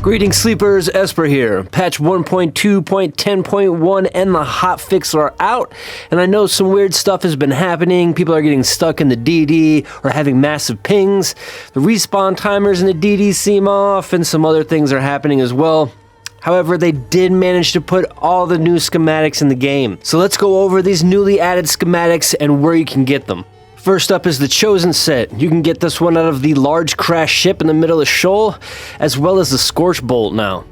Greetings sleepers, Esper here. Patch 1.2.10.1 and the hotfixes are out, and I know some weird stuff has been happening. People are getting stuck in the DD or having massive pings. The respawn timers in the DD seem off, and some other things are happening as well. However, they did manage to put all the new schematics in the game. So let's go over these newly added schematics and where you can get them. First up is the Chosen set. You can get this one out of the large crash ship in the middle of Shoal, as well as the Scorch Bolt now.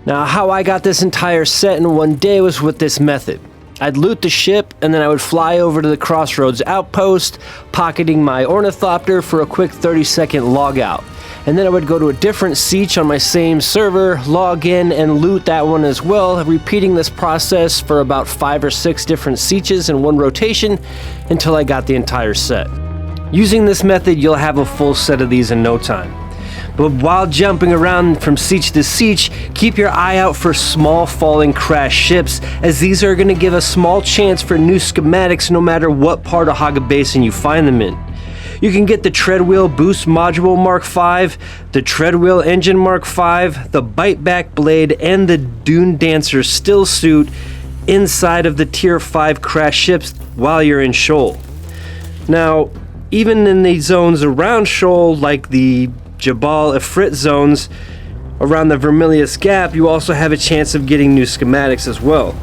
Now, how I got this entire set in one day was with this method. I'd loot the ship, and then I would fly over to the Crossroads outpost, pocketing my Ornithopter for a quick 30-second logout. And then I would go to a different siege on my same server, log in, and loot that one as well, repeating this process for about 5 or 6 different sieges in one rotation until I got the entire set. Using this method, you'll have a full set of these in no time. But while jumping around from siege to siege, keep your eye out for small falling crash ships, as these are going to give a small chance for new schematics no matter what part of Haga Basin you find them in. You can get the Treadwheel Boost Module Mark V, the Treadwheel Engine Mark V, the Biteback Blade, and the Dune Dancer Still Suit inside of the Tier 5 crash ships while you're in Shoal. Now, even in the zones around Shoal, like the Jabal Ifrit zones around the Vermilius Gap, you also have a chance of getting new schematics as well.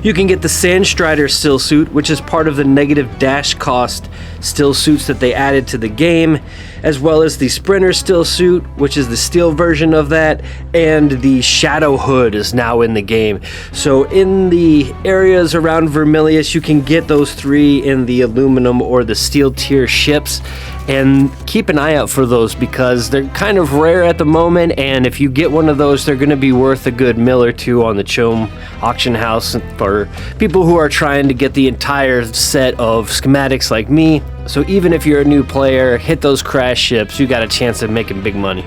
You can get the Sandstrider still suit, which is part of the negative dash cost still suits that they added to the game, as well as the Sprinter still suit, which is the steel version of that, and the Shadow Hood is now in the game. So in the areas around Vermilius, you can get those 3 in the aluminum or the steel tier ships, and keep an eye out for those because they're kind of rare at the moment, and if you get one of those, they're going to be worth a good $1 or $2 on the Chome auction house for people who are trying to get the entire set of schematics like me. So even if you're a new player, hit those crash ships, you got a chance of making big money.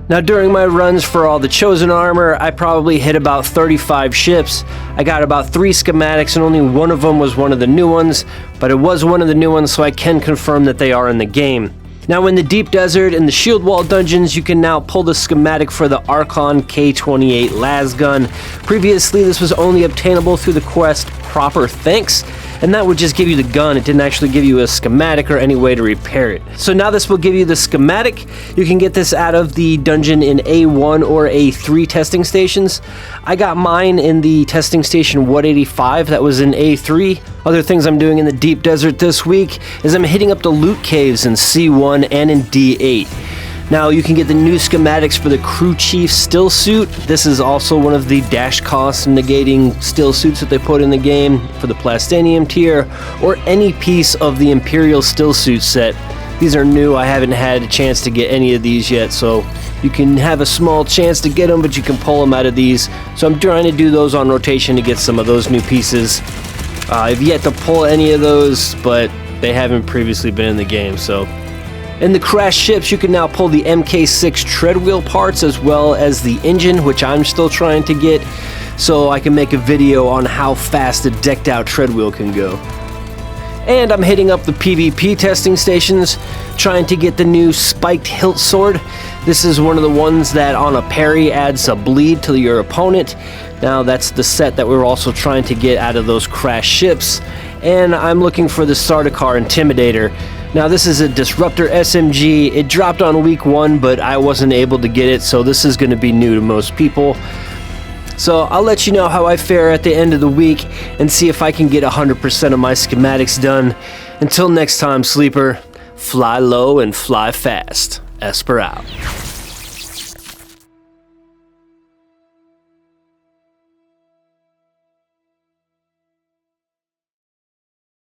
Now, during my runs for all the Chosen armor, I probably hit about 35 ships. I got about 3 schematics, and only one of them was one of the new ones, but it was one of the new ones, so I can confirm that they are in the game. Now, in the Deep Desert and the Shield Wall dungeons, you can now pull the schematic for the Archon K28 Lasgun. Previously, this was only obtainable through the quest Proper Thanks, and that would just give you the gun. It didn't actually give you a schematic or any way to repair it. So now this will give you the schematic. You can get this out of the dungeon in A1 or A3 testing stations. I got mine in the testing station 185 that was in A3. Other things I'm doing in the Deep Desert this week is I'm hitting up the loot caves in C1 and in D8. Now you can get the new schematics for the Crew Chief still suit. This is also one of the dash cost negating still suits that they put in the game for the Plastanium tier, or any piece of the Imperial still suit set. These are new. I haven't had a chance to get any of these yet, so you can have a small chance to get them, but you can pull them out of these. So I'm trying to do those on rotation to get some of those new pieces. I've yet to pull any of those, but they haven't previously been in the game, so. In the crash ships, you can now pull the MK6 Treadwheel parts as well as the engine, which I'm still trying to get, so I can make a video on how fast a decked out Treadwheel can go. And I'm hitting up the PvP testing stations, trying to get the new Spiked Hilt Sword. This is one of the ones that on a parry adds a bleed to your opponent. Now that's the set that we're also trying to get out of those crash ships. And I'm looking for the Sardaukar Intimidator. Now this is a Disruptor SMG. It dropped on week 1, but I wasn't able to get it, so this is going to be new to most people. So I'll let you know how I fare at the end of the week and see if I can get 100% of my schematics done. Until next time, sleeper, fly low and fly fast. Esper out.